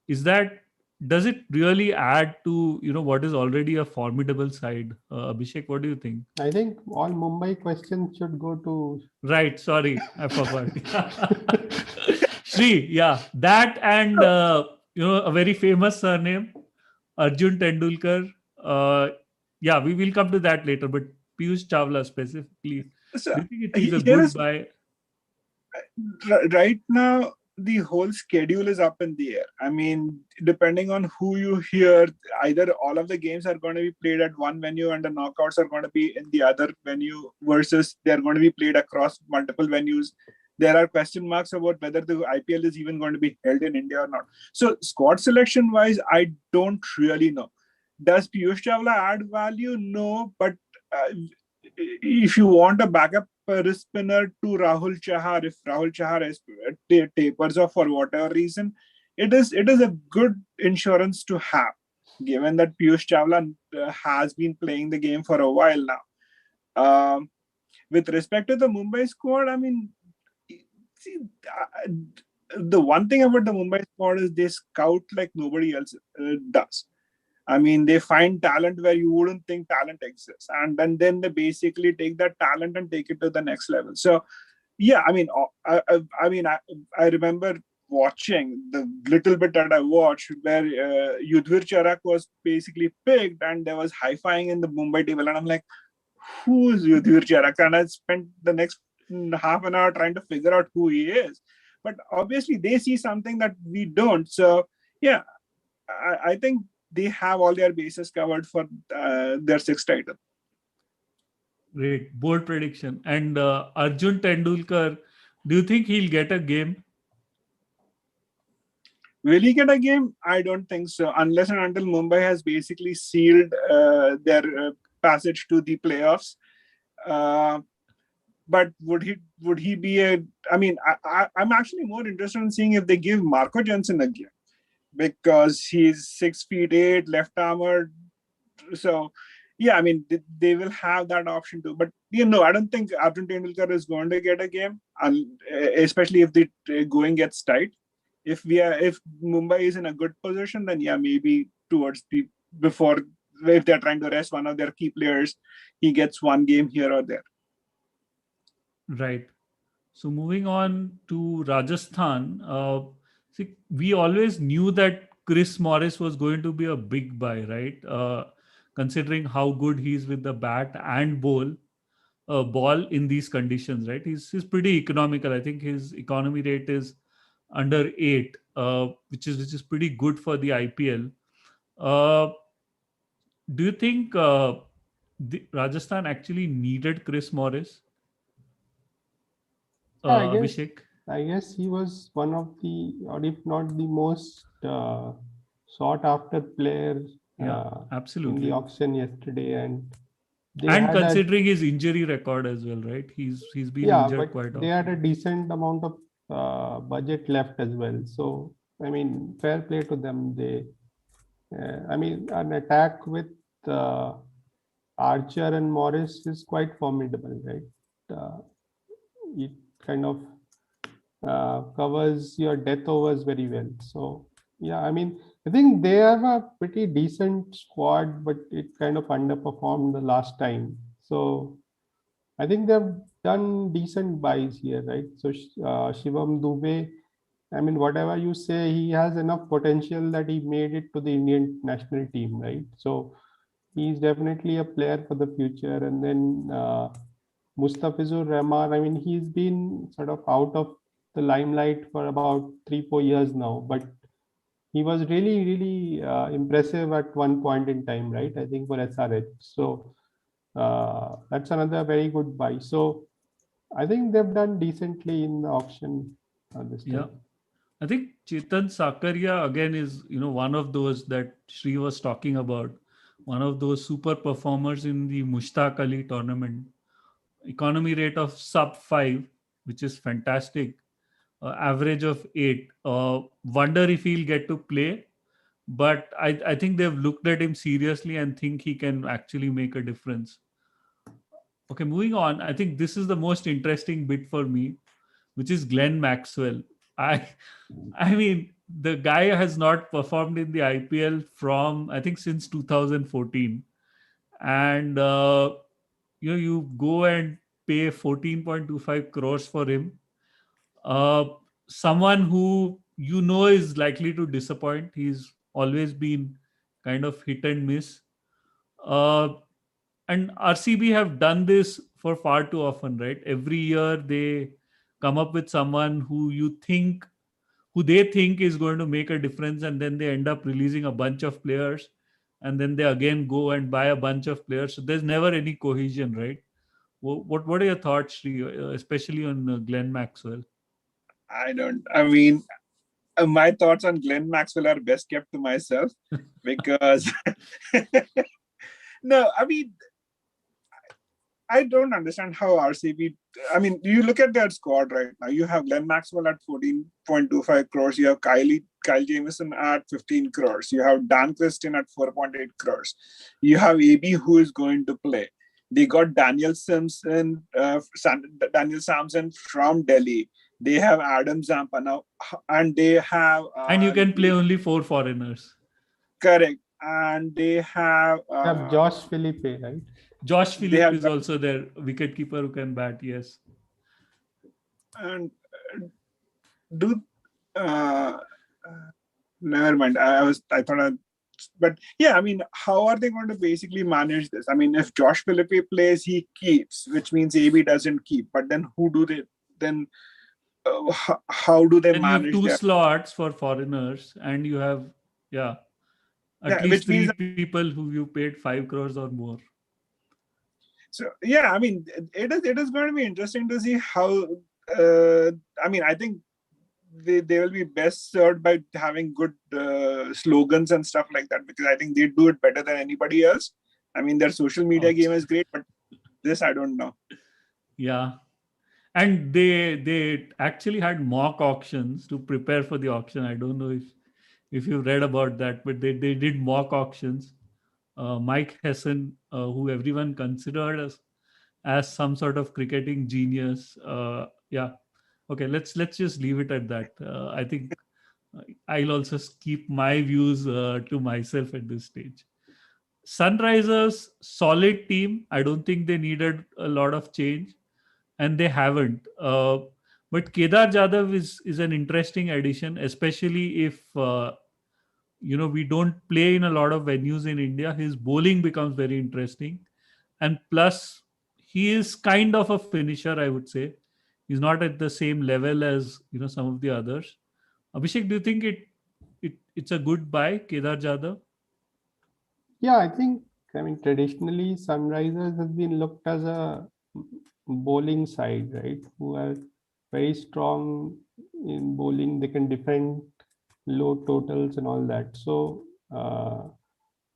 is that does it really add to what is already a formidable side? Abhishek, what do you think? I think all Mumbai questions should go to. Right, sorry, I forgot. Shri, yeah, that and a very famous surname, Arjun Tendulkar. Uh, yeah, we will come to that later, but Piyush Chawla specifically, So do you think it is a here good is buy? right now the whole schedule is up in the air. I mean, depending on who you hear, either all of the games are going to be played at one venue and the knockouts are going to be in the other venue, versus they're going to be played across multiple venues. There are question marks about whether the IPL is even going to be held in India or not. So squad selection wise, I don't really know. Does Piyush Chawla add value? No, but uh, if you want a backup wrist spinner to Rahul Chahar, if Rahul Chahar tapers off for whatever reason, it is a good insurance to have, given that Piyush Chawla has been playing the game for a while now. With respect to the Mumbai squad, I mean, see, the one thing about the Mumbai squad is they scout like nobody else does. I mean, they find talent where you wouldn't think talent exists, and then they basically take that talent and take it to the next level. So, yeah, I mean, I remember watching the little bit that I watched where Yudhvir Charak was basically picked, and there was high-fiving in the Mumbai table, and I'm like, who is Yudhvir Charak? And I spent the next half an hour trying to figure out who he is. But obviously, they see something that we don't. So, yeah, I think they have all their bases covered for their sixth title. Great, bold prediction. And Arjun Tendulkar, do you think he'll get a game? Will he get a game? I don't think so, unless and until Mumbai has basically sealed their passage to the playoffs. Uh, but would he be a? I mean, I'm actually more interested in seeing if they give Marco Jensen a game, because he's 6 feet 8, left armored. So, yeah, I mean, they will have that option too. But I don't think Arjun Tendulkar is going to get a game, especially if the going gets tight. If Mumbai is in a good position, then yeah, maybe towards the before, if they're trying to rest one of their key players, he gets one game here or there. Right. So moving on to Rajasthan, see, we always knew that Chris Morris was going to be a big buy, right? Considering how good he is with the bat and ball in these conditions, right? He's pretty economical. I think his economy rate is under 8, which is pretty good for the IPL. Uh, do you think Rajasthan actually needed Chris Morris, Yeah, Abhishek? I guess he was one of the, or if not the most sought after player Yeah, in the absolutely. auction yesterday, and they And had a considering his injury record as well, right? He's been yeah, injured but quite they had often. a decent amount of budget left as well. So I mean, fair play to them. I mean, an attack with uh, Archer and Morris is quite formidable, right? It kind of covers your death overs very well. So yeah, I mean, I think they have a pretty decent squad, but it kind of underperformed the last time. So I think they've done decent buys here, right? So Shivam Dubey, I mean, whatever you say, he has enough potential that he made it to the Indian national team, right? So he's definitely a player for the future. And then Mustafizur Rahman, I mean, he's been sort of out of the limelight for about 3-4 years now, but he was really, really impressive at one point in time, right? I think for SRH. So that's another very good buy. So I think they've done decently in the auction this Yeah. time. I think Chetan Sakaria again is, one of those that Shri was talking about, one of those super performers in the Mushtaq Ali tournament. Economy rate of sub 5, which is fantastic. Average of 8. Wonder if he'll get to play, but I think they've looked at him seriously and think he can actually make a difference. Okay, moving on. I think this is the most interesting bit for me, which is Glenn Maxwell. I I mean, the guy has not performed in the IPL from I think since 2014, and you go and pay 14.25 crores for him. Uh, Someone who is likely to disappoint. He's always been kind of hit and miss. Uh, and RCB have done this for far too often, right? Every year they come up with someone who they think is going to make a difference, and then they end up releasing a bunch of players, and then they again go and buy a bunch of players. So there's never any cohesion, right? What are your thoughts, Sri, especially on Glenn Maxwell? I don't. I mean, my thoughts on Glenn Maxwell are best kept to myself because no, I mean, I don't understand how RCB. I mean, you look at their squad right now. You have Glenn Maxwell at 14.25 crores. You have Kyle Jamieson at 15 crores. You have Dan Christian at 4.8 crores. You have AB who is going to play. They got Daniel Samson from Delhi. They have Adam Zampa now, and they have And you can play only 4 foreigners. correct, and they have You have Josh Philippe, right? Josh they Philippe have is also there, wicketkeeper who can bat. Yes. and do uh, never mind. I thought but yeah, I mean, how are they going to basically manage this? I mean, if Josh Philippe plays, he keeps, which means AB doesn't keep. But then who do they then? How do they Then you have manage 2 slots for foreigners, and you have, yeah, at Yeah, least which three means people who you paid 5 crores or more. so. Yeah, I mean, it is going to be interesting to see how. I mean, I think they will be best served by having good slogans and stuff like that, because I think they do it better than anybody else. I mean, their social media game is great, but this I don't know. Yeah. And they actually had mock auctions to prepare for the auction. I don't know if you've read about that, but they did mock auctions. Mike Hessen, who everyone considered as some sort of cricketing genius. Yeah. Okay, let's just leave it at that. I think I'll also keep my views to myself at this stage. Sunrisers, solid team. I don't think they needed a lot of change, and they haven't. But Kedar Jadhav is an interesting addition, especially if we don't play in a lot of venues in India. His bowling becomes very interesting, and plus he is kind of a finisher, I would say. He's not at the same level as some of the others. Abhishek, do you think it's a good buy, Kedar Jadhav? Yeah, I mean, traditionally, Sunrisers has been looked as a bowling side, right? Who are very strong in bowling. They can defend low totals and all that. So,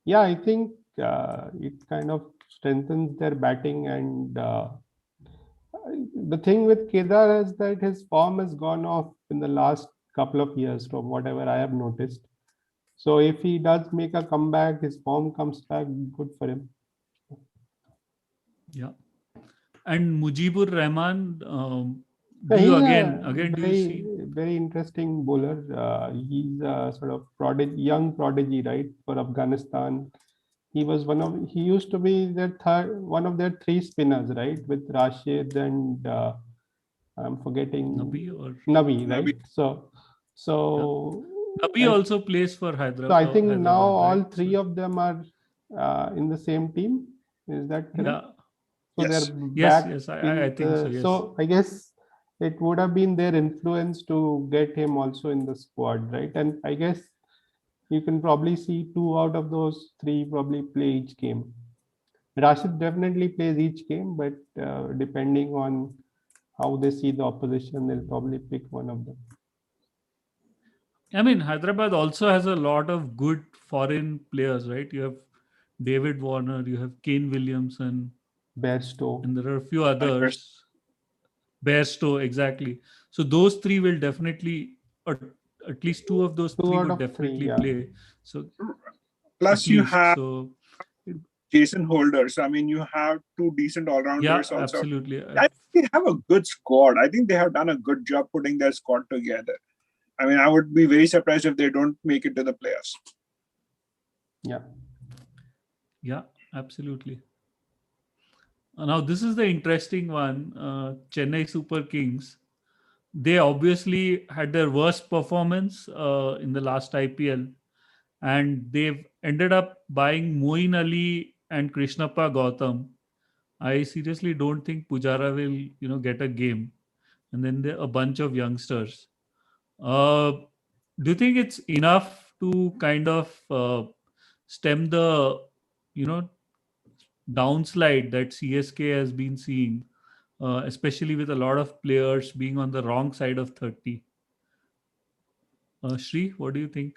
yeah, I think it kind of strengthens their batting. And the thing with Kedar is that his form has gone off in the last couple of years, from whatever I have noticed. So if he does make a comeback, his form comes back, good for him. Yeah. And Mujibur Rahman, So Do you he's again do you see? very interesting bowler. He's a sort of young prodigy, right, for Afghanistan. He used to be one of their three spinners, right, with Rashid and I'm forgetting Nabi or Nabi, right? Maybe yeah. So Nabi I also plays for so I think now Hyderabad, right? all three So of them are in the same team. Is that correct? yeah, So they're yes. yes, back yes, I in think so. the. Yes, So I guess it would have been their influence to get him also in the squad, right? And I guess you can probably see two out of those three probably play each game. Rashid definitely plays each game, but depending on how they see the opposition, they'll probably pick one of them. I mean Hyderabad also has a lot of good foreign players, right? You have David Warner, you have Kane Williamson, Bairstow, and there are a few And others. Bairstow, exactly. So those three will definitely, or at least two of those two three out would of three, definitely yeah. play. So at plus you least, have so Jason Holder. So I mean, you have two decent yeah, all-rounders also. absolutely. I think they have a good squad. I think they have done a good job putting their squad together. I mean, I would be very surprised if they don't make it to the playoffs. Yeah. Yeah, absolutely. Now this is the interesting one. Chennai Super Kings. They obviously had their worst performance in the last IPL, and they've ended up buying Moeen Ali and Krishnappa Gautam. I seriously don't think Pujara will, get a game. And then there are a bunch of youngsters. Uh, do you think it's enough to kind of stem the, you know, downslide that CSK has been seeing, especially with a lot of players being on the wrong side of 30? Shri, what do you think?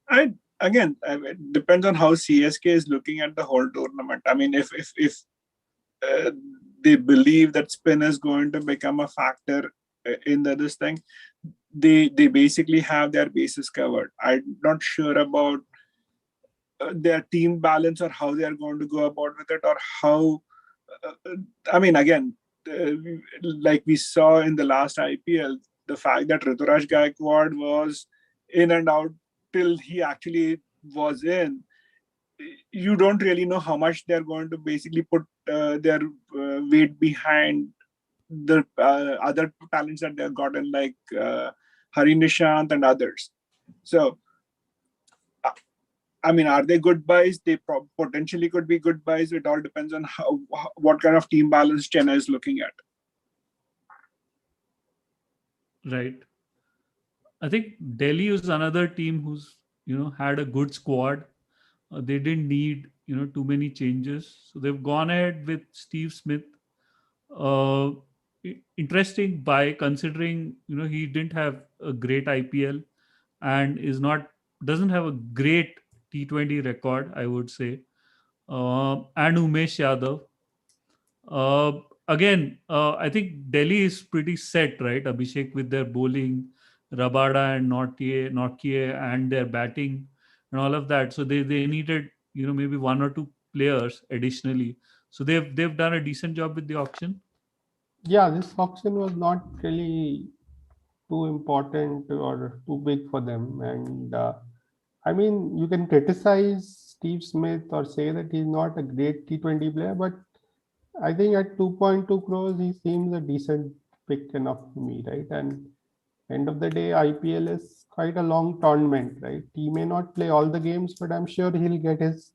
I again, it depends on how CSK is looking at the whole tournament. I mean, if uh, they believe that spin is going to become a factor in this thing, they basically have their bases covered. I'm not sure about their team balance or how they are going to go about with it, or how I mean, again, like we saw in the last IPL, the fact that Rituraj Gaikwad was in and out till he actually was in, you don't really know how much they're going to basically put their weight behind the other talents that they've gotten, like Hari Nishant and others. So, I mean, are they good buys? They potentially could be good buys. It all depends on what kind of team balance Chennai is looking at. Right. I think Delhi is another team who's, had a good squad. They didn't need, too many changes. So they've gone ahead with Steve Smith. Uh, Interesting buy considering, he didn't have a great IPL and doesn't have a great T20 record, I would say. And Umesh Yadav. Uh, Again, I think Delhi is pretty set, right? Abhishek, with their bowling, Rabada and Nortje, and their batting and all of that. So they needed, maybe one or two players additionally. So they've done a decent job with the auction. Yeah, this auction was not really too important or too big for them. And I mean, you can criticize Steve Smith or say that he's not a great T20 player, but I think at 2.2 crores, he seems a decent pick enough to me, right? And end of the day, IPL is quite a long tournament, right? He may not play all the games, but I'm sure he'll get his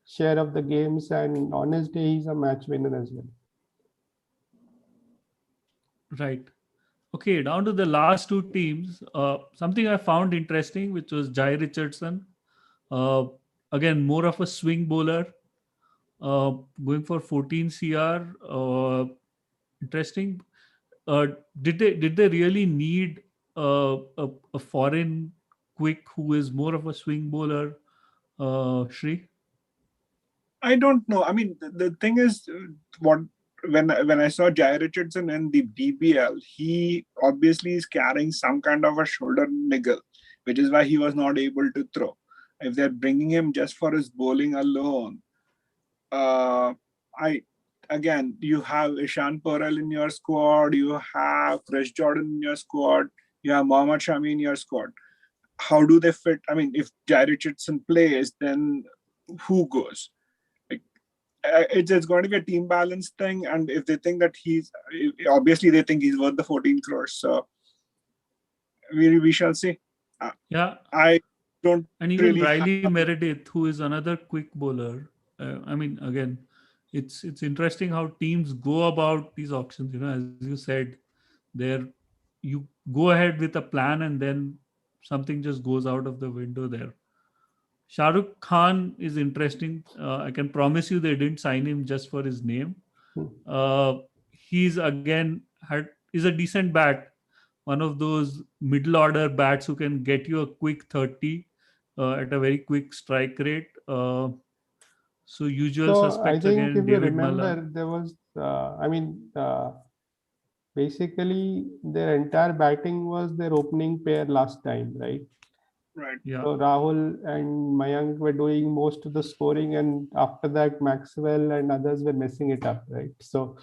share of the games. And on his day, he's a match winner as well. Right. Okay, down to the last two teams. Something I found interesting, which was Jai Richardson. Uh, Again, more of a swing bowler, uh, going for 14 CR. Interesting. Uh, did they really need a foreign quick who is more of a swing bowler, Shri? I don't know. I mean, the thing is, what when I saw Jai Richardson in the BBL, he obviously is carrying some kind of a shoulder niggle, which is why he was not able to throw. If they're bringing him just for his bowling alone, uh, I again, you have Ishan Pearl in your squad, you have Chris Jordan in your squad, you have Mohammad Shami in your squad. How do they fit? I mean, if Jai Richardson plays, then who goes? Like, it's going to be a team balance thing. And if they think that obviously they think he's worth the 14 crores. So we shall see. Yeah, I don't and even really have. Riley Meredith, who is another quick bowler. I mean, again, it's interesting how teams go about these auctions. As you said, there you go ahead with a plan, and then something just goes out of the window there. Shah Rukh Khan is interesting. I can promise you they didn't sign him just for his name. Hmm. He's again is a decent bat, one of those middle order bats who can get you a quick 30 at a very quick strike rate. So usual So I suspects think again, if you David Malla. remember, there was, basically their entire batting was their opening pair last time, right? Right. Yeah, So Rahul and Mayank were doing most of the scoring, and after that, Maxwell and others were messing it up, right? So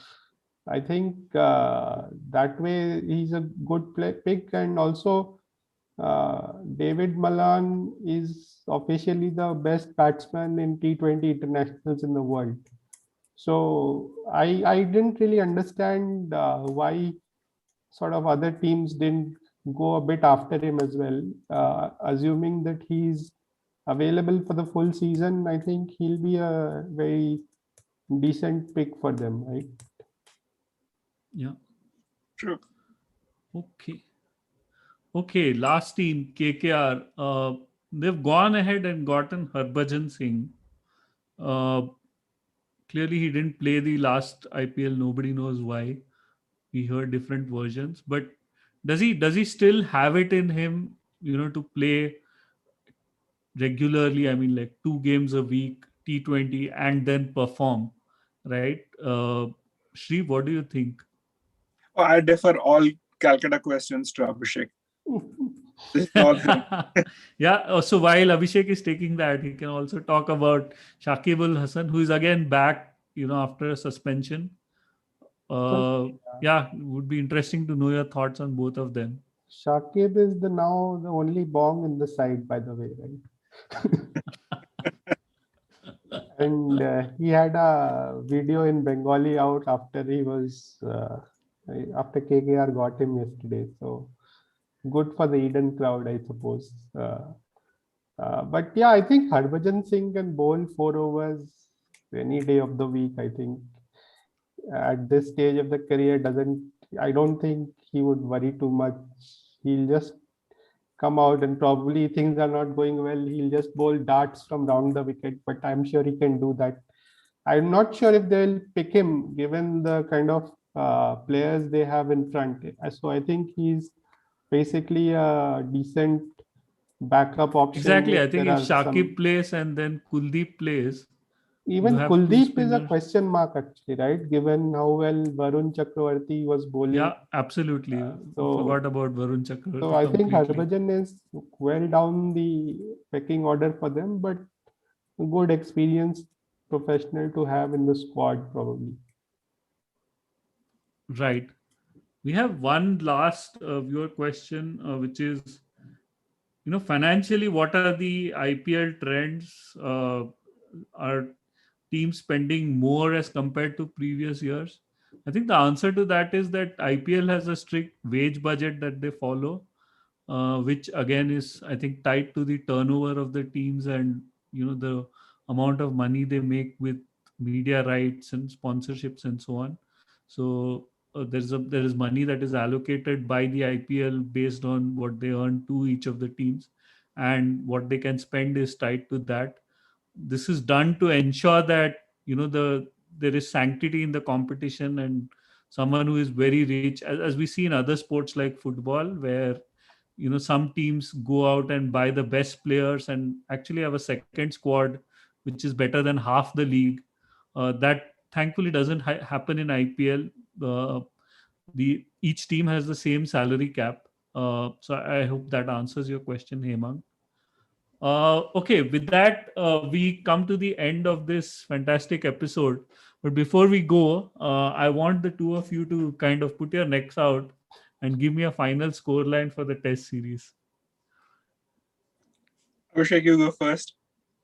I think that way he's a good pick, and also David Malan is officially the best batsman in T20 internationals in the world. So I didn't really understand why sort of other teams didn't go a bit after him as well, assuming that he's available for the full season. I think he'll be a very decent pick for them, right? yeah. True. Okay. Okay, last team, KKR. They've gone ahead and gotten Harbhajan Singh. Uh, Clearly, he didn't play the last IPL. Nobody knows why. We heard different versions, but does he still have it in him? To play regularly. I mean, like 2 games a week, T20, and then perform, right? Shri, what do you think? Oh, I defer all Calcutta questions to Abhishek. This is all him. Yeah. So while Abhishek is taking that, he can also talk about Shakib Al Hasan, who is again back, after a suspension. So Yeah, it would be interesting to know your thoughts on both of them. Shakib is now the only bong in the side, by the way, right? And he had a video in Bengali out after he was after KKR got him yesterday. So good for the Eden crowd, I suppose. But yeah, I think Harbhajan Singh can bowl 4 overs any day of the week. I think at this stage of the career, I don't think he would worry too much. He'll just come out, and probably things are not going well, he'll just bowl darts from round the wicket. But I'm sure he can do that. I'm not sure if they'll pick him given the kind of players they have in front. So I think he's basically a decent backup option Exactly. if I think there if are Shakib some. plays and then Kuldeep plays, you Even have two Kuldeep is a spinners. question mark actually, right? Given how well Varun Chakravarti was bowling. Yeah, absolutely. So Forgot about Varun So Chakravarti I think completely. Harbhajan is well down the pecking order for them, but a good experienced professional to have in the squad probably. Right. We have one last viewer question, which is, financially, what are the IPL trends? Are teams spending more as compared to previous years? I think the answer to that is that IPL has a strict wage budget that they follow, which again is, I think, tied to the turnover of the teams and the amount of money they make with media rights and sponsorships and so on. So there is money that is allocated by the IPL based on what they earn to each of the teams, and what they can spend is tied to that. This is done to ensure that there is sanctity in the competition, and someone who is very rich, as we see in other sports like football, where some teams go out and buy the best players and actually have a second squad which is better than half the league. That thankfully doesn't happen in IPL. The Each team has the same salary cap. So I hope that answers your question, Hemang. Okay, with that, we come to the end of this fantastic episode. But before we go, I want the two of you to kind of put your necks out and give me a final scoreline for the Test series. Abhishek, you go first.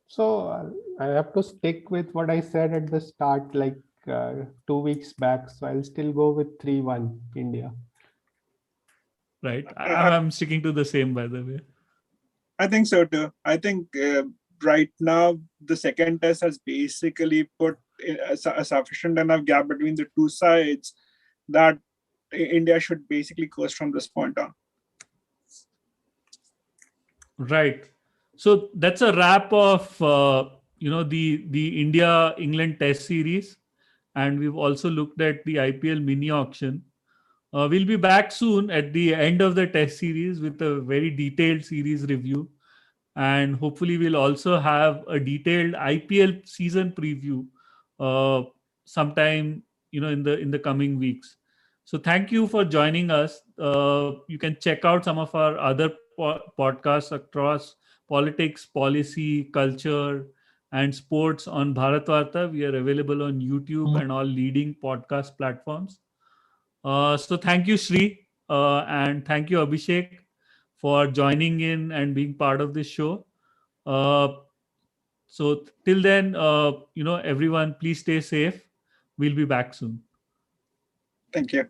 So I have to stick with what I said at the start, like 2 weeks back. So I'll still go with 3-1 India. Right? I, I'm sticking to the same, by the way. I think so too. I think right now the second test has basically put a sufficient enough gap between the two sides that India should basically coast from this point on. Right. So that's a wrap of the India England Test series, and we've also looked at the IPL mini auction. We'll be back soon at the end of the Test series with a very detailed series review, and hopefully we'll also have a detailed IPL season preview uh, sometime in the coming weeks. So thank you for joining us. You can check out some of our other podcasts across politics, policy, culture, and sports on Bharatvaarta. We are available on YouTube and all leading podcast platforms. So thank you, Sri, and thank you, Abhishek, for joining in and being part of this show. Uh, so till then, everyone, please stay safe. We'll be back soon. Thank you.